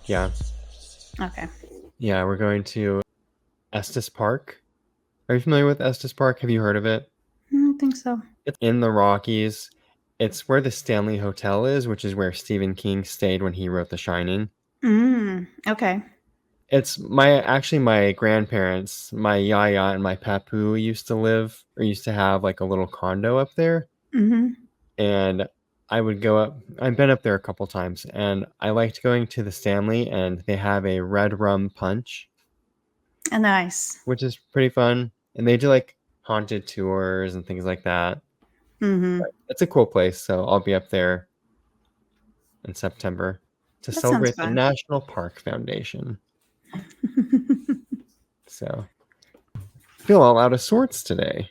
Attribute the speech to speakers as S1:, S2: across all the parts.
S1: Yeah.
S2: Okay.
S1: Yeah, we're going to Estes Park. Are you familiar with Estes Park? Have you heard of it?
S2: I don't think so.
S1: It's in the Rockies. It's where the Stanley Hotel is, which is where Stephen King stayed when he wrote The Shining.
S2: Okay.
S1: It's my grandparents, my yaya and my papu used to have like a little condo up there.
S2: Mm-hmm.
S1: And I would go up. I've been up there a couple times, and I liked going to the Stanley, and they have a red rum punch,
S2: Nice.
S1: which is pretty fun. And they do like haunted tours and things like that.
S2: Mm-hmm.
S1: It's a cool place, so I'll be up there in September to
S2: That sounds
S1: celebrate the
S2: fun.
S1: National Park Foundation. So feel all out of sorts today.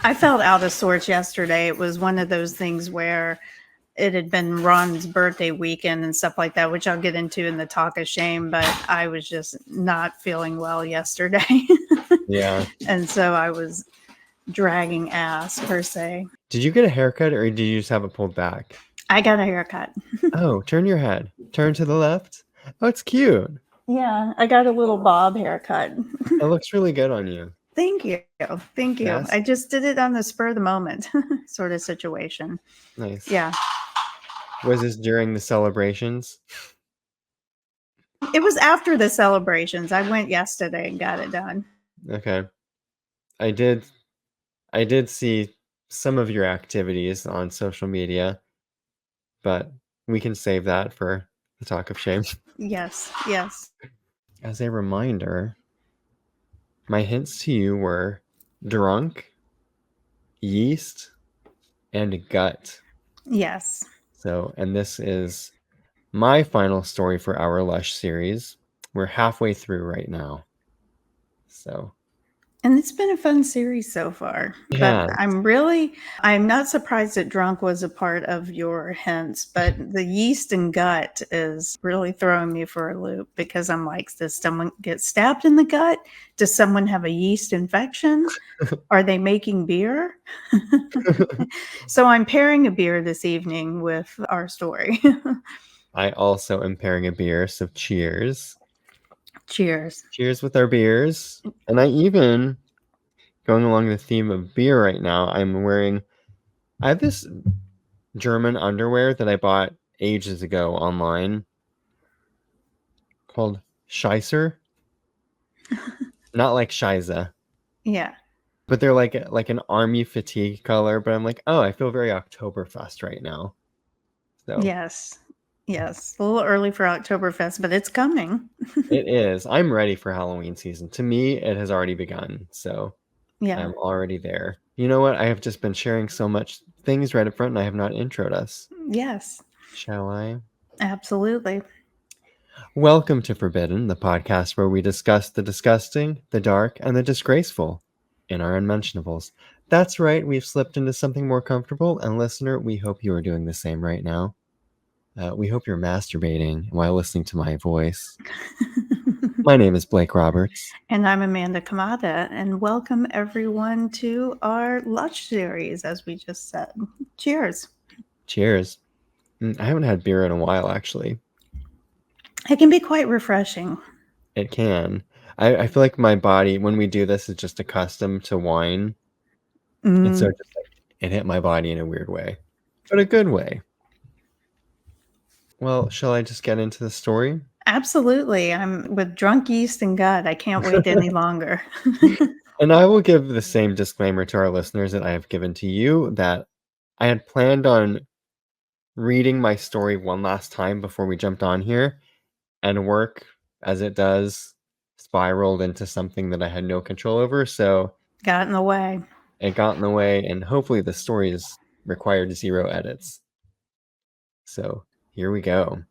S2: I felt out of sorts yesterday. It was one of those things where it had been Ron's birthday weekend and stuff like that, which I'll get into in the talk of shame, but I was just not feeling well yesterday.
S1: Yeah.
S2: And so I was dragging ass, per se.
S1: Did you get a haircut or did you just have it pulled back?
S2: I got a haircut.
S1: Oh, turn your head. Turn to the left. Oh, it's cute.
S2: Yeah, I got a little bob haircut.
S1: It looks really good on you.
S2: Thank you. Thank you.
S1: Yes.
S2: I just did it on the spur of the moment sort of situation.
S1: Nice.
S2: Yeah.
S1: Was this during the celebrations?
S2: It was after the celebrations. I went yesterday and got it done.
S1: Okay. I did see some of your activities on social media, but we can save that for the talk of shame.
S2: Yes. Yes.
S1: As a reminder, my hints to you were drunk, yeast, and gut.
S2: Yes.
S1: So, and this is my final story for our Lush series. We're halfway through right now. So,
S2: And it's been a fun series so far. But
S1: yeah.
S2: I'm not surprised that drunk was a part of your hints, but the yeast and gut is really throwing me for a loop because I'm like, does someone get stabbed in the gut? Does someone have a yeast infection? Are they making beer? So I'm pairing a beer this evening with our story.
S1: I also am pairing a beer, so cheers.
S2: Cheers.
S1: Cheers with our beers. And I even, going along the theme of beer right now, I have this German underwear that I bought ages ago online called Scheisser. Not like Scheisse,
S2: Yeah.
S1: but they're like an army fatigue color. But I'm like, oh, I feel very Oktoberfest right now. So
S2: Yes. Yes. A little early for Oktoberfest, but it's coming.
S1: it is. I'm ready for Halloween season. To me, it has already begun. So
S2: Yeah.
S1: I'm already there. You know what? I have just been sharing so much things right up front and I have not introed us.
S2: Yes.
S1: Shall I?
S2: Absolutely.
S1: Welcome to Forbidden, the podcast where we discuss the disgusting, the dark, and the disgraceful in our unmentionables. That's right, we've slipped into something more comfortable, and listener, we hope you are doing the same right now. We hope you're masturbating while listening to my voice. My name is Blake Roberts.
S2: And I'm Amanda Kamada, and welcome everyone to our Lush series, as we just said. Cheers.
S1: Cheers. I haven't had beer in a while, actually.
S2: It can be quite refreshing.
S1: It can. I feel like my body, when we do this, is just accustomed to wine. And so just like it hit my body in a weird way, but a good way. Well, shall I just get into the story?
S2: Absolutely. I'm with drunk yeast and gut. I can't wait any longer.
S1: And I will give the same disclaimer to our listeners that I have given to you that I had planned on reading my story one last time before we jumped on here, and work, as it does, spiraled into something that I had no control over. So
S2: Got in the way.
S1: it got in the way, and hopefully the story is required 0 edits. So here we go.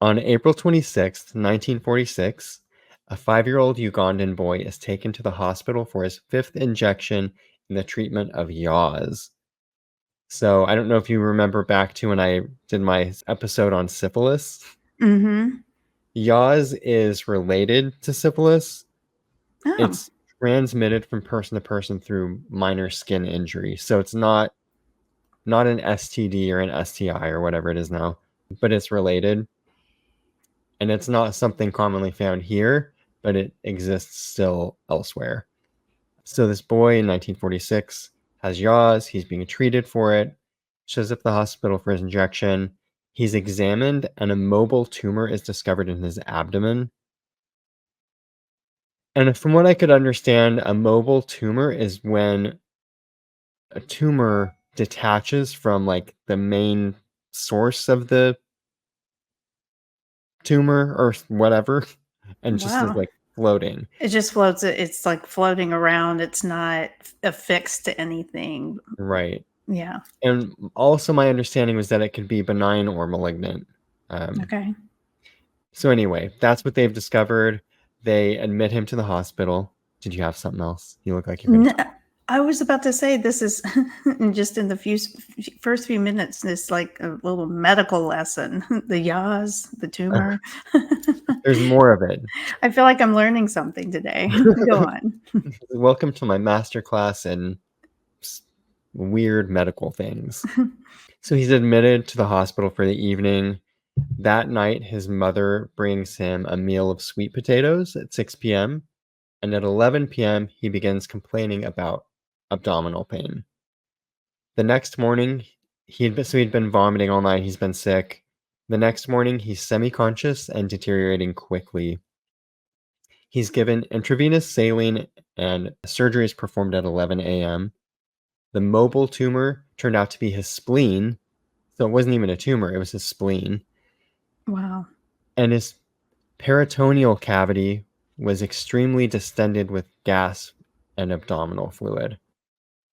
S1: On April 26th, 1946, a 5-year-old Ugandan boy is taken to the hospital for his 5th injection in the treatment of yaws. So I don't know if you remember back to when I did my episode on syphilis.
S2: Mm-hmm.
S1: Yaws is related to syphilis.
S2: Oh.
S1: It's transmitted from person to person through minor skin injury. So it's not an STD or an STI or whatever it is now. but it's related. And it's not something commonly found here, but it exists still elsewhere. So this boy in 1946 has yaws. He's being treated for it, shows up at the hospital for his injection. He's examined, and a mobile tumor is discovered in his abdomen. And from what I could understand, a mobile tumor is when a tumor detaches from like the main source of the tumor or whatever and just is
S2: Wow.
S1: like floating.
S2: It just floats. It's like floating around. It's not affixed to anything.
S1: Right.
S2: Yeah.
S1: And also my understanding was that it could be benign or malignant.
S2: Okay.
S1: So anyway, that's what they've discovered. They admit him to the hospital. Did you have something else? You look like you're going to
S2: No,
S1: talk.
S2: I was about to say this is just in the first few minutes. This like a little medical lesson. The yaws, the tumor.
S1: There's more of it.
S2: I feel like I'm learning something today. Go on.
S1: Welcome to my masterclass in weird medical things. So he's admitted to the hospital for the evening. That night, his mother brings him a meal of sweet potatoes at 6 p.m. And at 11 p.m., he begins complaining about abdominal pain. The next morning, he'd been vomiting all night. He's been sick. The next morning, he's semi-conscious and deteriorating quickly. He's given intravenous saline, and surgery is performed at 11 a.m. The mobile tumor turned out to be his spleen, so it wasn't even a tumor; it was his spleen.
S2: Wow.
S1: And his peritoneal cavity was extremely distended with gas and abdominal fluid.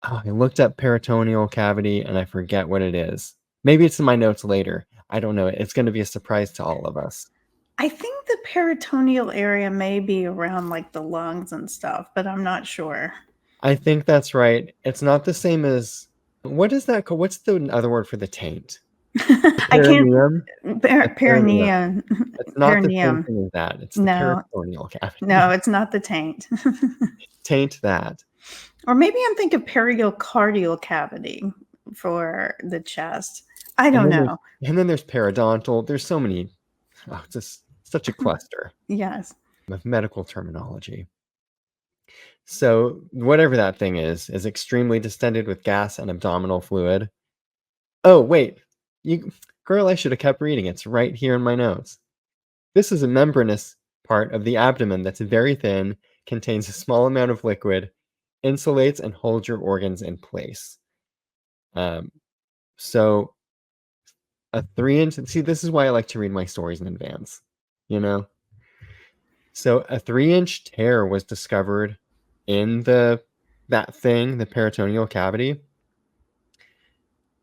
S1: Oh, I looked up peritoneal cavity and I forget what it is. Maybe it's in my notes later. I don't know. It's going to be a surprise to all of us.
S2: I think the peritoneal area may be around like the lungs and stuff, but I'm not sure.
S1: I think that's right. It's not the same as what is that called? What's the other word for the taint?
S2: I can't.
S1: Perineum? The perineum.
S2: Perineum.
S1: It's not the same
S2: Perineum.
S1: thing as that. It's the
S2: No,
S1: peritoneal cavity.
S2: no, it's not the taint.
S1: Taint that.
S2: Or maybe I'm thinking periocardial cavity for the chest. I don't know.
S1: And then there's periodontal. There's so many. Oh, it's just such a cluster
S2: Yes.
S1: of medical terminology. So whatever that thing is extremely distended with gas and abdominal fluid. Oh, wait. Girl, I should have kept reading. It's right here in my notes. This is a membranous part of the abdomen that's very thin, contains a small amount of liquid, insulates and holds your organs in place. So a 3-inch, see, this is why I like to read my stories in advance, you know? So a 3-inch tear was discovered in that thing, the peritoneal cavity,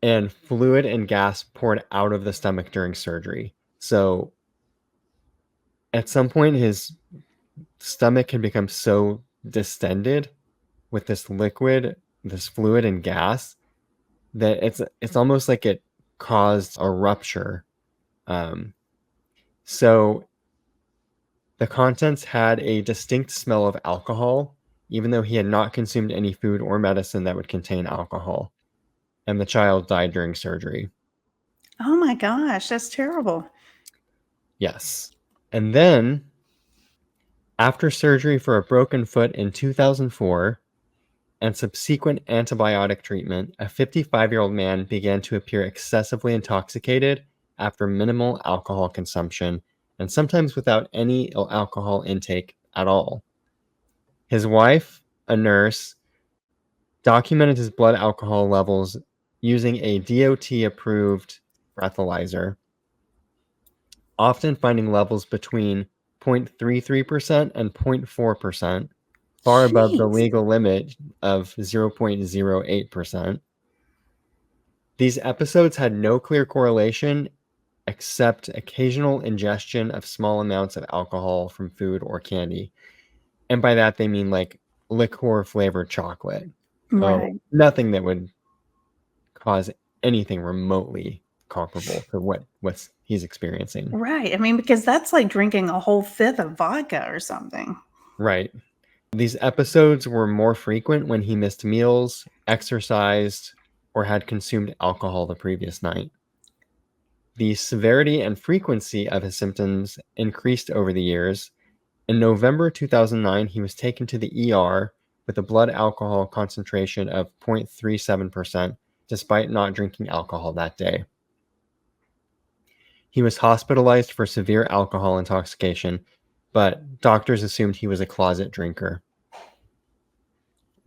S1: and fluid and gas poured out of the stomach during surgery. So at some point, his stomach had become so distended with this liquid, this fluid and gas, that it's almost like it caused a rupture. So the contents had a distinct smell of alcohol, even though he had not consumed any food or medicine that would contain alcohol. And the child died during surgery.
S2: Oh my gosh, that's terrible.
S1: Yes. And then, after surgery for a broken foot in 2004 and subsequent antibiotic treatment, a 55-year-old man began to appear excessively intoxicated after minimal alcohol consumption and sometimes without any alcohol intake at all. His wife, a nurse, documented his blood alcohol levels using a DOT-approved breathalyzer, often finding levels between 0.33% and 0.4%, far above the
S2: Jeez.
S1: legal limit of 0.08%. These episodes had no clear correlation except occasional ingestion of small amounts of alcohol from food or candy. And by that, they mean like liqueur flavored chocolate. Oh,
S2: Right.
S1: nothing that would cause anything remotely comparable to what he's experiencing.
S2: Right. I mean, because that's like drinking a whole fifth of vodka or something.
S1: Right. These episodes were more frequent when he missed meals, exercised, or had consumed alcohol the previous night. The severity and frequency of his symptoms increased over the years. In November 2009, he was taken to the ER with a blood alcohol concentration of 0.37%, despite not drinking alcohol that day. He was hospitalized for severe alcohol intoxication, but doctors assumed he was a closet drinker.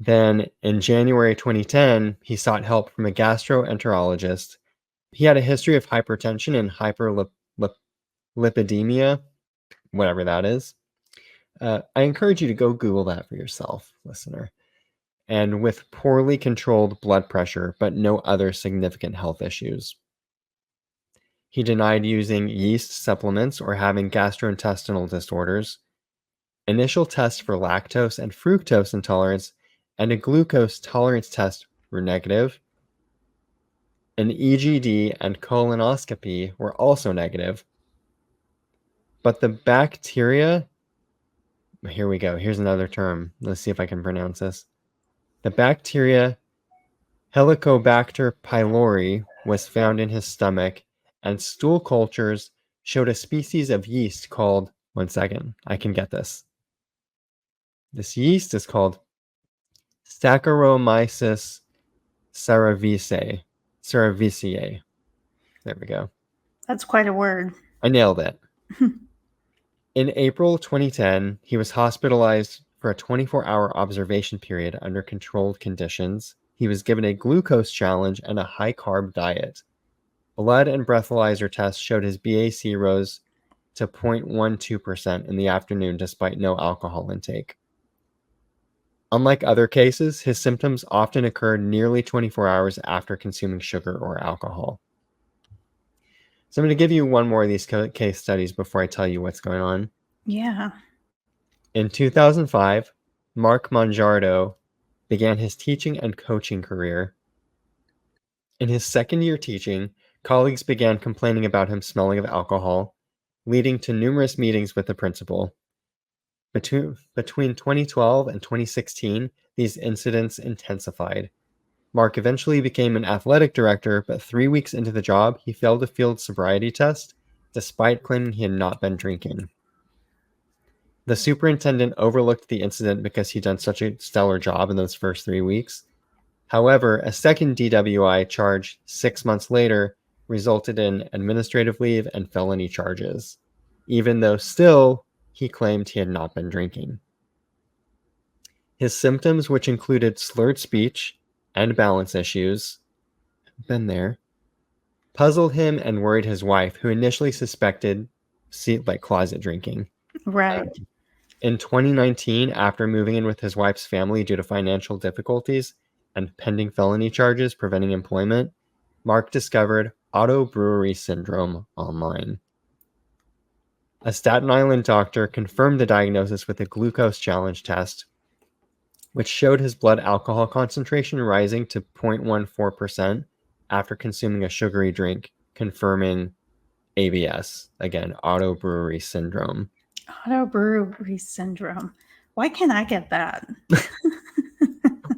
S1: Then, in January 2010, he sought help from a gastroenterologist. He had a history of hypertension and hyperlipidemia, whatever that is. I encourage you to go Google that for yourself, listener. And with poorly controlled blood pressure, but no other significant health issues. He denied using yeast supplements or having gastrointestinal disorders. Initial tests for lactose and fructose intolerance and a glucose tolerance test were negative. An EGD and colonoscopy were also negative. But the bacteria, here we go, here's another term. Let's see if I can pronounce this. The bacteria Helicobacter pylori was found in his stomach, and stool cultures showed a species of yeast called, one second, I can get this. This yeast is called Saccharomyces cerevisiae. Cerevisiae. There we go.
S2: That's quite a word.
S1: I nailed it. In April 2010, he was hospitalized for a 24-hour observation period under controlled conditions. He was given a glucose challenge and a high-carb diet. Blood and breathalyzer tests showed his BAC rose to 0.12% in the afternoon despite no alcohol intake. Unlike other cases, his symptoms often occurred nearly 24 hours after consuming sugar or alcohol. So I'm going to give you one more of these case studies before I tell you what's going on.
S2: Yeah.
S1: In 2005, Mark Monjardo began his teaching and coaching career. In his second year teaching, colleagues began complaining about him smelling of alcohol, leading to numerous meetings with the principal. Between 2012 and 2016, these incidents intensified. Mark eventually became an athletic director, but 3 weeks into the job, he failed a field sobriety test, despite claiming he had not been drinking. The superintendent overlooked the incident because he'd done such a stellar job in those first 3 weeks. However, a second DWI charge 6 months later resulted in administrative leave and felony charges, even though still he claimed he had not been drinking. His symptoms, which included slurred speech and balance issues, puzzled him and worried his wife, who initially suspected closet drinking.
S2: Right.
S1: In 2019, after moving in with his wife's family due to financial difficulties and pending felony charges preventing employment, Mark discovered Auto-Brewery syndrome online. A Staten Island doctor confirmed the diagnosis with a glucose challenge test, which showed his blood alcohol concentration rising to 0.14% after consuming a sugary drink, confirming ABS, again, Auto-Brewery syndrome.
S2: Auto-Brewery syndrome. Why can't I get that?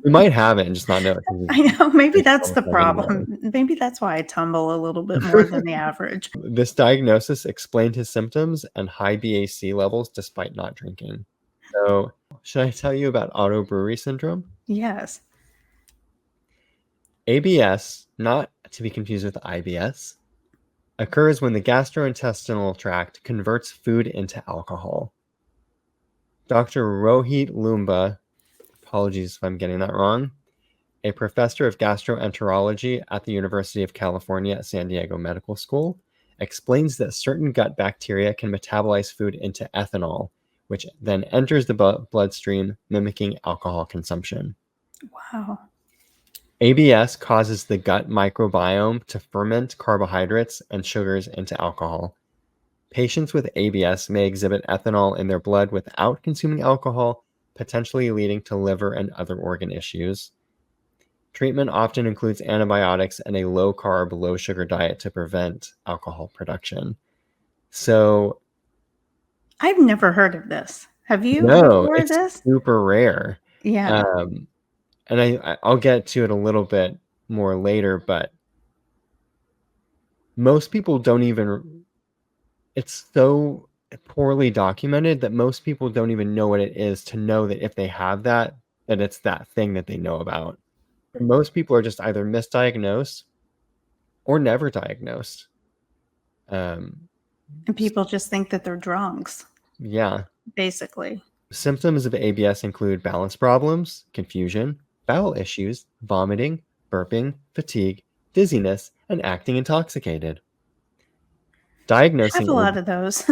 S1: We might have it and just not know it.
S2: I know, maybe that's the problem. Maybe that's why I tumble a little bit more than the average.
S1: This diagnosis explained his symptoms and high BAC levels despite not drinking. So, should I tell you about Auto-Brewery syndrome?
S2: Yes.
S1: ABS, not to be confused with IBS, occurs when the gastrointestinal tract converts food into alcohol. Dr. Rohit Lumba, apologies if I'm getting that wrong, a professor of gastroenterology at the University of California at San Diego Medical School, explains that certain gut bacteria can metabolize food into ethanol, which then enters the bloodstream, mimicking alcohol consumption.
S2: Wow.
S1: ABS causes the gut microbiome to ferment carbohydrates and sugars into alcohol. Patients with ABS may exhibit ethanol in their blood without consuming alcohol, potentially leading to liver and other organ issues. Treatment often includes antibiotics and a low-carb, low-sugar diet to prevent alcohol production. So,
S2: I've never heard of this. Have you
S1: no,
S2: before
S1: it's
S2: this?
S1: super rare.
S2: Yeah.
S1: And I'll get to it a little bit more later, but most people don't even, it's so poorly documented that most people don't even know what it is to know that if they have that it's that thing that they know about. Most people are just either misdiagnosed or never diagnosed. Um,
S2: And people just think that they're drunks,
S1: yeah.
S2: basically.
S1: Symptoms of ABS include balance problems, confusion, bowel issues, vomiting, burping, fatigue, dizziness, and acting intoxicated.
S2: I have a lot
S1: Diagnosing
S2: of those.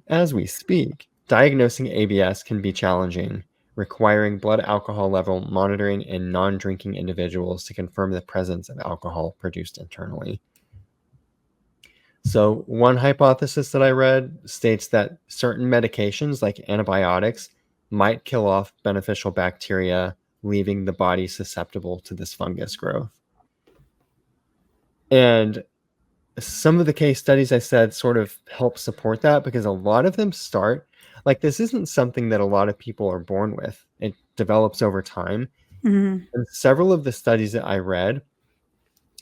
S1: As we speak, diagnosing ABS can be challenging, requiring blood alcohol level monitoring in non-drinking individuals to confirm the presence of alcohol produced internally. So one hypothesis that I read states that certain medications like antibiotics might kill off beneficial bacteria, leaving the body susceptible to this fungus growth. And some of the case studies I said sort of help support that because a lot of them start like this isn't something that a lot of people are born with. It develops over time.
S2: Mhm.
S1: And several of the studies that I read,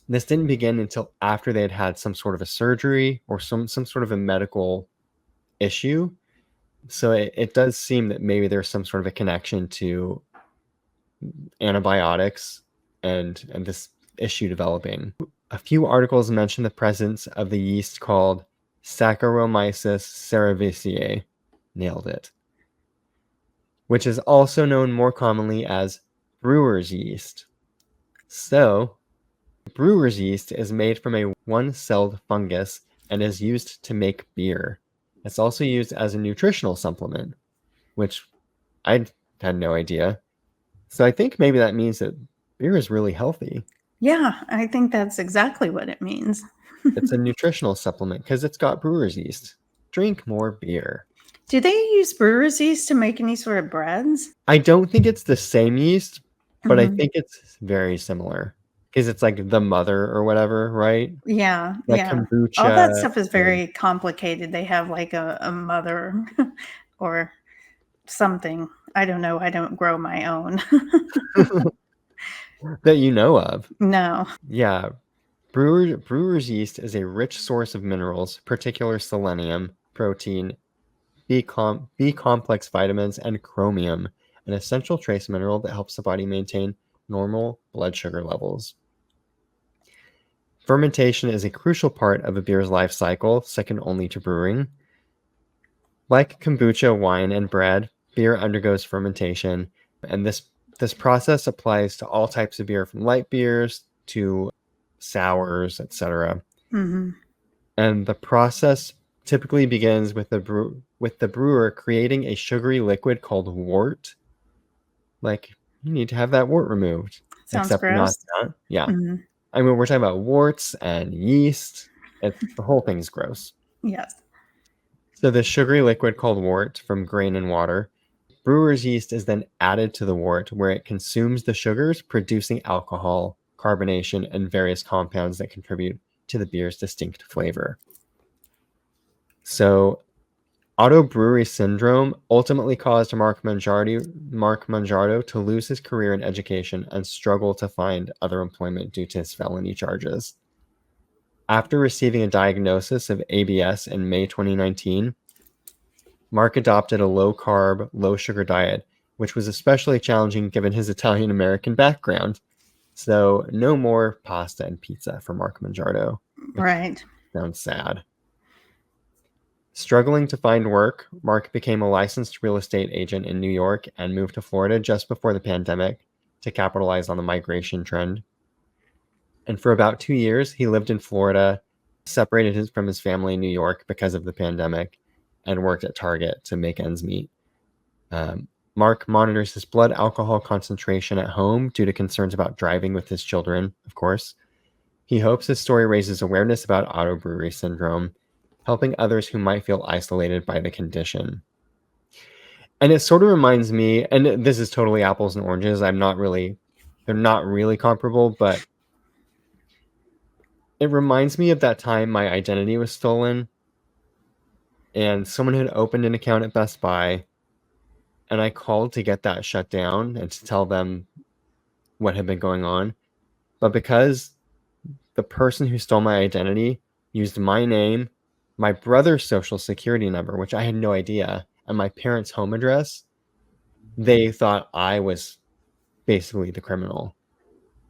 S1: this didn't begin until after they had had some sort of a surgery or some sort of a medical issue. So it does seem that maybe there's some sort of a connection to antibiotics and this issue developing. A few articles mention the presence of the yeast called Saccharomyces cerevisiae. Nailed it. Which is also known more commonly as brewer's yeast. So, brewer's yeast is made from a one-celled fungus and is used to make beer. It's also used as a nutritional supplement, which I had no idea. So I think maybe that means that beer is really healthy.
S2: Yeah, I think that's exactly what it means.
S1: It's a nutritional supplement because it's got brewer's yeast. Drink more beer.
S2: Do they use brewer's yeast to make any sort of breads?
S1: I don't think it's the same yeast, but I
S2: Mhm.
S1: think it's very similar because it's like the mother or whatever, right?
S2: Yeah,
S1: Like
S2: yeah. All that
S1: kombucha.
S2: stuff is
S1: And
S2: very complicated. They have like a mother or something. I don't know. I don't grow my own.
S1: that you know of.
S2: No.
S1: Yeah. Brewer's yeast is a rich source of minerals, particular selenium, protein, B complex vitamins, and chromium, an essential trace mineral that helps the body maintain normal blood sugar levels. Fermentation is a crucial part of a beer's life cycle, second only to brewing. Like kombucha, wine, and bread, beer undergoes fermentation, and this process applies to all types of beer, from light beers to sours, etc.
S2: Mhm.
S1: And the process typically begins with the brewer creating a sugary liquid called wort. Like, you need to have that wart removed.
S2: Sounds
S1: Except not
S2: gross.
S1: that. Yeah.
S2: Mhm.
S1: I mean, we're talking about warts and yeast. The whole thing's gross.
S2: Yes.
S1: So the sugary liquid called wort from grain and water, brewer's yeast is then added to the wort where it consumes the sugars, producing alcohol, carbonation, and various compounds that contribute to the beer's distinct flavor. So Auto-Brewery syndrome ultimately caused Mark Mangiardo to lose his career in education and struggle to find other employment due to his felony charges. After receiving a diagnosis of ABS in May 2019, Mark adopted a low-carb, low-sugar diet, which was especially challenging given his Italian-American background. So no more pasta and pizza for Mark Mangiardo, which
S2: Right.
S1: sounds sad. Struggling to find work, Mark became a licensed real estate agent in New York and moved to Florida just before the pandemic to capitalize on the migration trend. And for about 2 years, he lived in Florida, separated from his family in New York because of the pandemic, and worked at Target to make ends meet. Mark monitors his blood alcohol concentration at home due to concerns about driving with his children, of course. He hopes his story raises awareness about auto-brewery syndrome, helping others who might feel isolated by the condition. And it sort of reminds me, and this is totally apples and oranges. They're not really comparable, but it reminds me of that time my identity was stolen and someone had opened an account at Best Buy, and I called to get that shut down and to tell them what had been going on. But because the person who stole my identity used my name, my brother's social security number, which I had no idea, and my parents' home address. They thought I was basically the criminal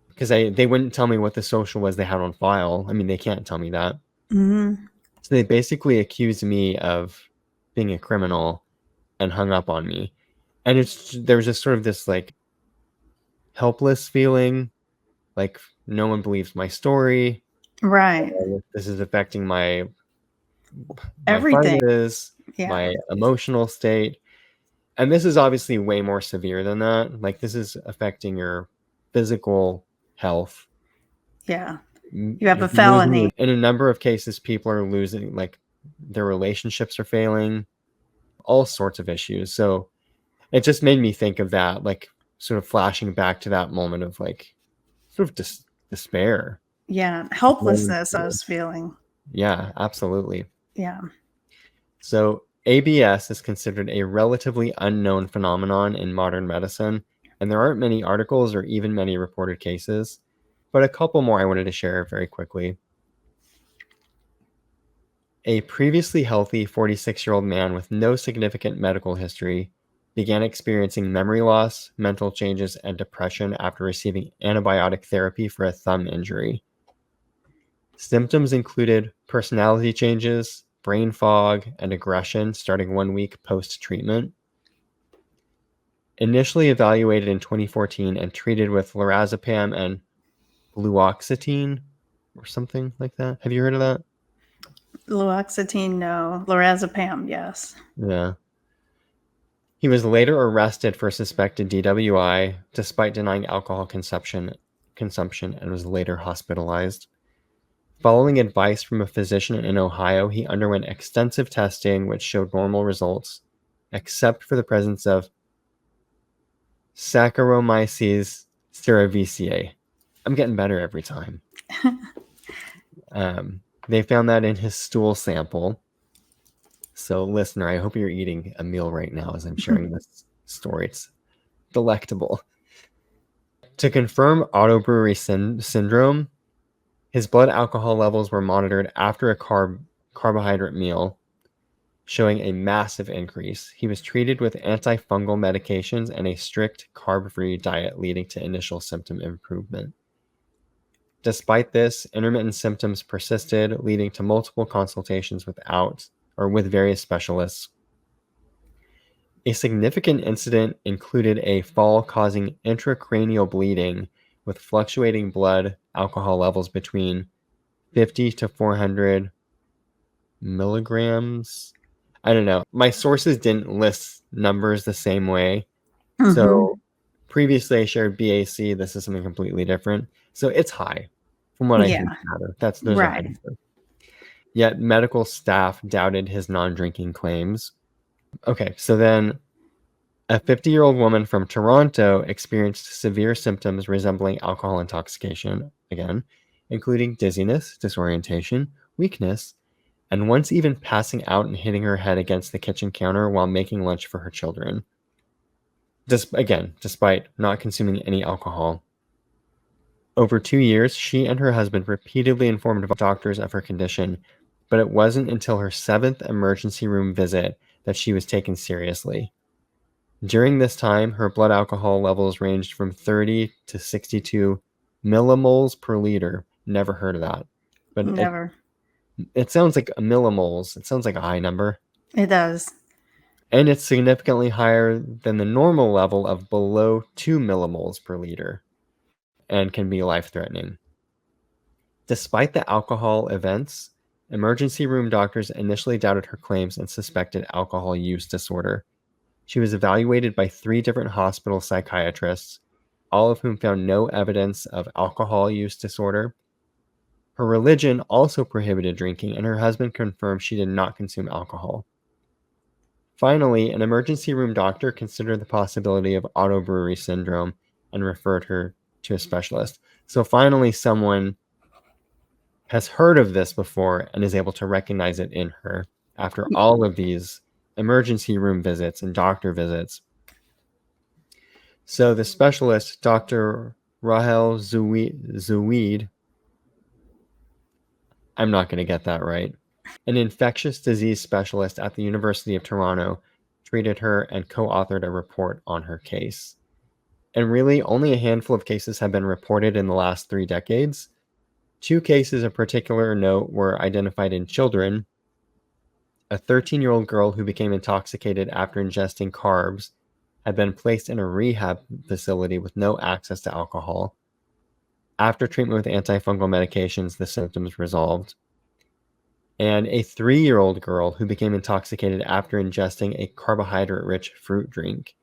S1: because they wouldn't tell me what the social was they had on file. I mean, they can't tell me that.
S2: Mm-hmm.
S1: So they basically accused me of being a criminal and hung up on me. And there was just sort of this like helpless feeling, like no one believes my story.
S2: Right.
S1: This is affecting my
S2: Everything.
S1: finances,
S2: Yeah.
S1: my emotional state. And this is obviously way more severe than that. Like this is affecting your physical health.
S2: Yeah. You have
S1: You're
S2: a felony.
S1: in a number of cases, people are losing, like their relationships are failing, all sorts of issues. So it just made me think of that, like sort of flashing back to that moment of like sort of despair.
S2: Yeah. Helplessness, I was feeling.
S1: Yeah, absolutely.
S2: Yeah.
S1: So ABS is considered a relatively unknown phenomenon in modern medicine, and there aren't many articles or even many reported cases, but a couple more I wanted to share very quickly. A previously healthy 46-year-old man with no significant medical history began experiencing memory loss, mental changes, and depression after receiving antibiotic therapy for a thumb injury. Symptoms included personality changes, brain fog, and aggression starting 1 week post-treatment. Initially evaluated in 2014 and treated with lorazepam and fluoxetine or something like that. Have you heard of that?
S2: Fluoxetine, no. Lorazepam, yes.
S1: Yeah. He was later arrested for suspected DWI despite denying alcohol consumption and was later hospitalized. Following advice from a physician in Ohio, he underwent extensive testing which showed normal results, except for the presence of Saccharomyces cerevisiae. I'm getting better every time. They found that in his stool sample. So, listener, I hope you're eating a meal right now as I'm sharing this story. It's delectable. To confirm Auto-Brewery syndrome, his blood alcohol levels were monitored after a carbohydrate meal, showing a massive increase. He was treated with antifungal medications and a strict carb-free diet, leading to initial symptom improvement. Despite this, intermittent symptoms persisted, leading to multiple consultations with various specialists. A significant incident included a fall causing intracranial bleeding with fluctuating blood alcohol levels between 50 to 400 milligrams. I don't know. My sources didn't list numbers the same way. So previously I shared BAC. This is something completely different. So it's high from what I can
S2: Yeah.
S1: gather. Those are high
S2: Right.
S1: numbers. Yet medical staff doubted his non-drinking claims. Okay, so then a 50-year-old woman from Toronto experienced severe symptoms resembling alcohol intoxication, again, including dizziness, disorientation, weakness, and once even passing out and hitting her head against the kitchen counter while making lunch for her children. Despite not consuming any alcohol. Over 2 years, she and her husband repeatedly informed doctors of her condition, but it wasn't until her 7th emergency room visit that she was taken seriously. During this time, her blood alcohol levels ranged from 30 to 62 millimoles per liter. Never heard of that. But
S2: Never.
S1: it sounds like millimoles. It sounds like a high number.
S2: It does.
S1: And it's significantly higher than the normal level of below 2 millimoles per liter and can be life-threatening. Despite the alcohol events, emergency room doctors initially doubted her claims and suspected alcohol use disorder. She was evaluated by 3 different hospital psychiatrists, all of whom found no evidence of alcohol use disorder. Her religion also prohibited drinking, and her husband confirmed she did not consume alcohol. Finally, an emergency room doctor considered the possibility of Auto-Brewery syndrome and referred her to a specialist. So finally, someone has heard of this before and is able to recognize it in her after all of these emergency room visits and doctor visits. So the specialist, Dr. Rahel Zouid, I'm not going to get that right. An infectious disease specialist at the University of Toronto treated her and co-authored a report on her case. And really, only a handful of cases have been reported in the last 3 decades. 2 cases of particular note were identified in children. A 13-year-old girl who became intoxicated after ingesting carbs had been placed in a rehab facility with no access to alcohol. After treatment with antifungal medications, the symptoms resolved. And a 3-year-old girl who became intoxicated after ingesting a carbohydrate-rich fruit drink.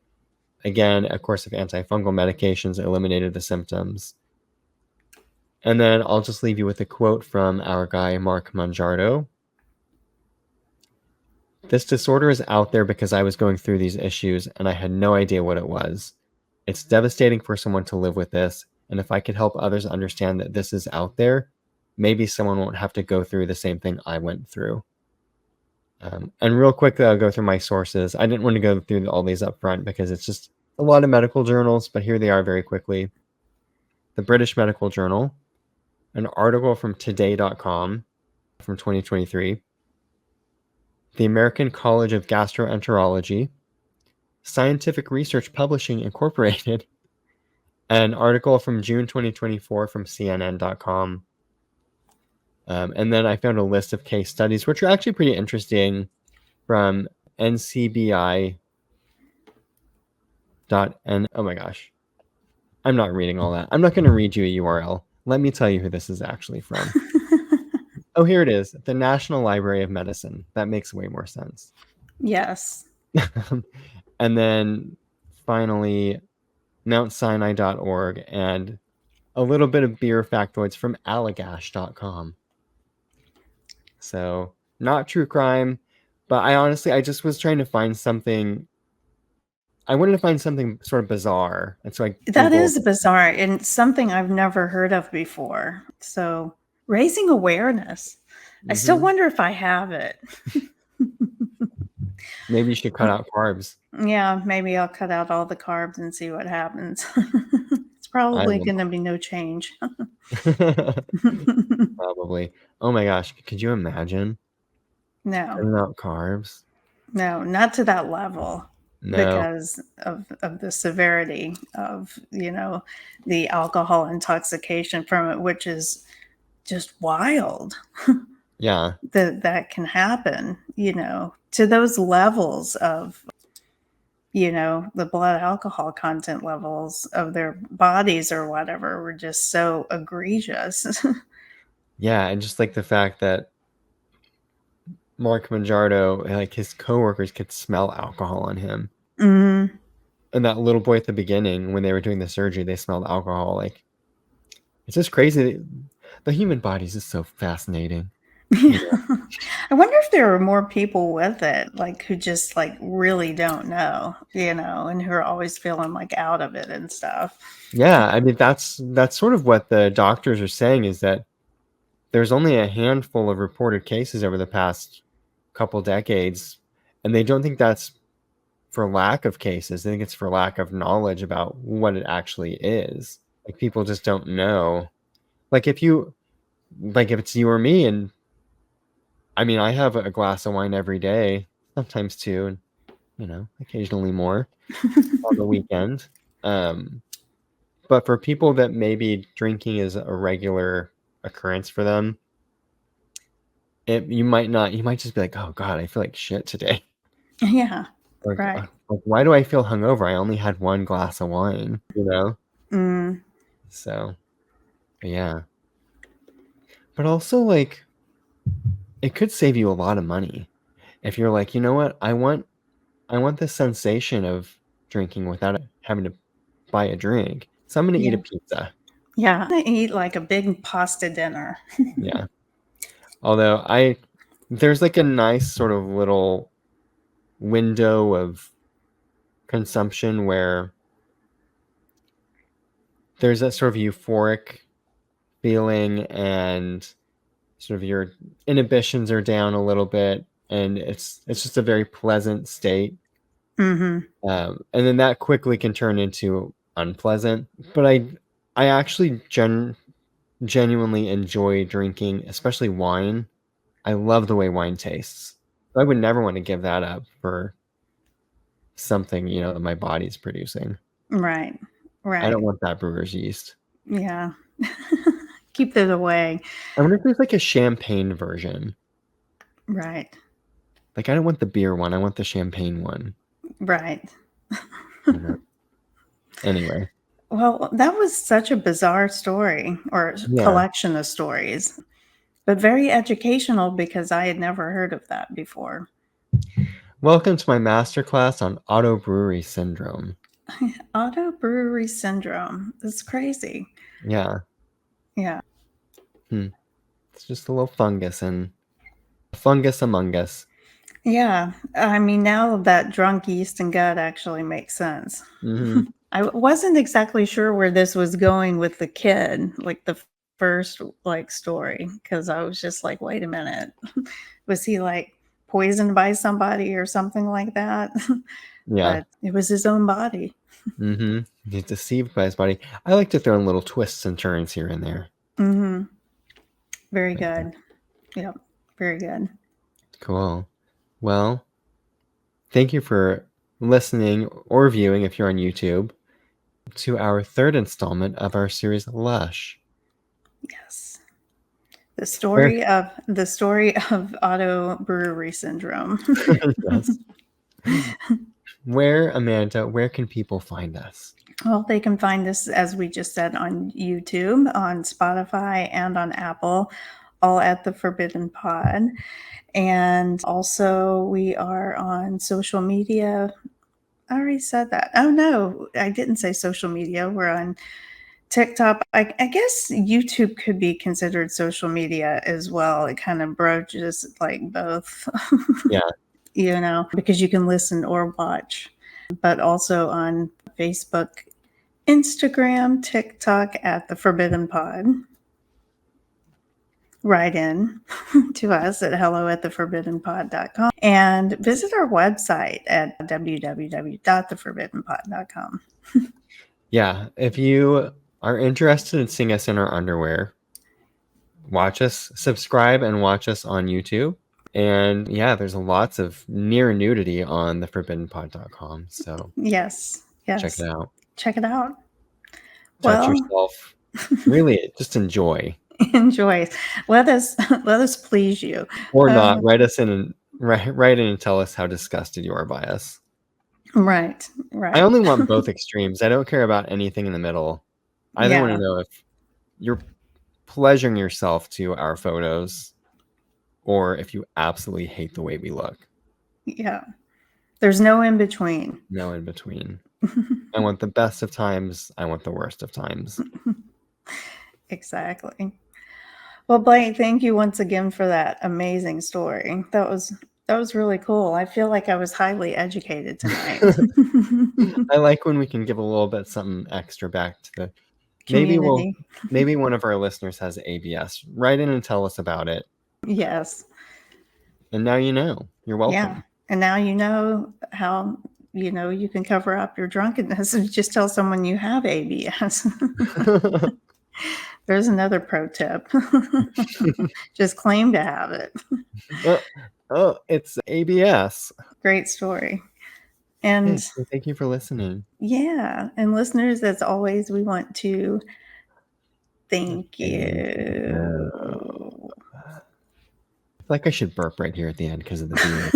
S1: Again, a course of antifungal medications eliminated the symptoms. And then I'll just leave you with a quote from our guy, Mark Mangiardo. This disorder is out there because I was going through these issues and I had no idea what it was. It's devastating for someone to live with this, and if I could help others understand that this is out there, maybe someone won't have to go through the same thing I went through. And real quickly, I'll go through my sources. I didn't want to go through all these up front because it's just a lot of medical journals, but here they are very quickly. The British Medical Journal, an article from today.com from 2023, the American College of Gastroenterology, Scientific Research Publishing Incorporated, an article from June 2024 from CNN.com. And then I found a list of case studies, which are actually pretty interesting, from ncbi. Oh my gosh. I'm not reading all that. I'm not going to read you a URL. Let me tell you who this is actually from. Oh, here it is. The National Library of Medicine. That makes way more sense.
S2: Yes.
S1: And then finally, mountsinai.org and a little bit of beer factoids from allagash.com. So, not true crime, but I just was trying to find something. I wanted to find something sort of bizarre. And so I
S2: That
S1: Googled.
S2: is bizarre and something I've never heard of before. So, raising awareness. I still wonder if I have it.
S1: Maybe you should cut out carbs.
S2: Yeah, maybe I'll cut out all the carbs and see what happens. It's
S1: I
S2: probably
S1: will.
S2: going to be no change.
S1: Probably. Oh my gosh, could you imagine
S2: No,
S1: cutting out carbs?
S2: no, not to that level
S1: No.
S2: because of the severity of, the alcohol intoxication from it, which is just wild
S1: Yeah.
S2: that can happen, to those levels of, the blood alcohol content levels of their bodies or whatever were just so egregious.
S1: Yeah, and just like the fact that Mark Mangiardo, like his coworkers could smell alcohol on him.
S2: Mhm.
S1: And that little boy at the beginning, when they were doing the surgery, they smelled alcohol. Like, it's just crazy. The human body is just so fascinating.
S2: Yeah. I wonder if there are more people with it, like, who just, like, really don't know, and who are always feeling, like, out of it and stuff.
S1: Yeah, I mean that's sort of what the doctors are saying, is that there's only a handful of reported cases over the past couple decades, and they don't think that's for lack of cases. They think it's for lack of knowledge about what it actually is. Like, people just don't know. Like if it's you or me, and I mean, I have a glass of wine every day, sometimes two, and occasionally more on the weekend. But for people that maybe drinking is a regular occurrence for them, you might not. You might just be like, "Oh God, I feel like shit today."
S2: Yeah,
S1: Like,
S2: right.
S1: why do I feel hungover? I only had one glass of wine, you know?
S2: Mm.
S1: So, yeah. But also, like, it could save you a lot of money if you're like, you know what? I want the sensation of drinking without having to buy a drink. So I'm gonna eat a
S2: Yeah.
S1: pizza.
S2: Yeah. I eat, like, a big pasta dinner.
S1: Yeah. Although there's like a nice sort of little window of consumption where there's that sort of euphoric feeling, and sort of your inhibitions are down a little bit, and it's just a very pleasant state.
S2: Mhm.
S1: And then that quickly can turn into unpleasant. But I actually genuinely enjoy drinking, especially wine. I love the way wine tastes. I would never want to give that up for something, that my body's producing.
S2: Right.
S1: I don't
S2: Right.
S1: want that brewer's yeast.
S2: Yeah. Keep it away.
S1: I wonder if there's like a champagne version.
S2: Right.
S1: Like, I don't want the beer one. I want the champagne one.
S2: Right.
S1: Anyway.
S2: Well, that was such a bizarre story or
S1: Yeah.
S2: collection of stories, but very educational because I had never heard of that before.
S1: Welcome to my masterclass on Auto-Brewery syndrome.
S2: Auto-Brewery syndrome. That's crazy.
S1: Yeah.
S2: Yeah.
S1: It's just a little fungus and a fungus among us.
S2: Yeah. I mean, now that drunk yeast and gut actually makes sense.
S1: Mm-hmm.
S2: I wasn't exactly sure where this was going with the kid, like the first story, because I was just like, wait a minute. Was he like poisoned by somebody or something like that?
S1: Yeah.
S2: But it was his own body.
S1: Mm-hmm. He's deceived by his body. I like to throw in little twists and turns here and there.
S2: Mm-hmm. Very good. Yep. Very good.
S1: Cool. Well, thank you for listening or viewing if you're on YouTube to our third installment of our series Lush.
S2: Yes. The story of Auto-Brewery syndrome.
S1: Yes. Amanda, where can people find us?
S2: Well, they can find this, as we just said, on YouTube, on Spotify, and on Apple, all at The Forbidden Pod. And also, we are on social media. I already said that. Oh, no, I didn't say social media. We're on TikTok. I guess YouTube could be considered social media as well. It kind of broaches like both.
S1: Yeah.
S2: Because you can listen or watch. But also on Facebook, Instagram, TikTok at The Forbidden Pod. Write in to us at hello@theforbiddenpod.com and visit our website at www.theforbiddenpod.com.
S1: Yeah. If you are interested in seeing us in our underwear, watch us, subscribe, and watch us on YouTube. And yeah, there's lots of near nudity on theforbiddenpod.com. So
S2: Yes.
S1: check it out.
S2: Check it out.
S1: Touch
S2: Well,
S1: yourself. Really, just enjoy.
S2: Enjoy. Let us please you.
S1: Or not. Write us in and write in and tell us how disgusted you are by us.
S2: Right.
S1: I only want both extremes. I don't care about anything in the middle. I don't want to know if you're pleasuring yourself to our photos or if you absolutely hate the way we look.
S2: Yeah. There's no in between.
S1: No in between. I want the best of times. I want the worst of times.
S2: Exactly. Well, Blake, thank you once again for that amazing story. That was really cool. I feel like I was highly educated tonight.
S1: I like when we can give a little bit something extra back to the
S2: community.
S1: Maybe one of our listeners has ABS. Write in and tell us about it.
S2: Yes.
S1: And now you know. You're welcome.
S2: Yeah. And now you know how you can cover up your drunkenness and just tell someone you have ABS. There's another pro tip. Just claim to have it.
S1: It's ABS.
S2: Great story. And
S1: thank you for listening.
S2: Yeah. And listeners, as always, we want to thank you.
S1: I feel like I should burp right here at the end because of the beer.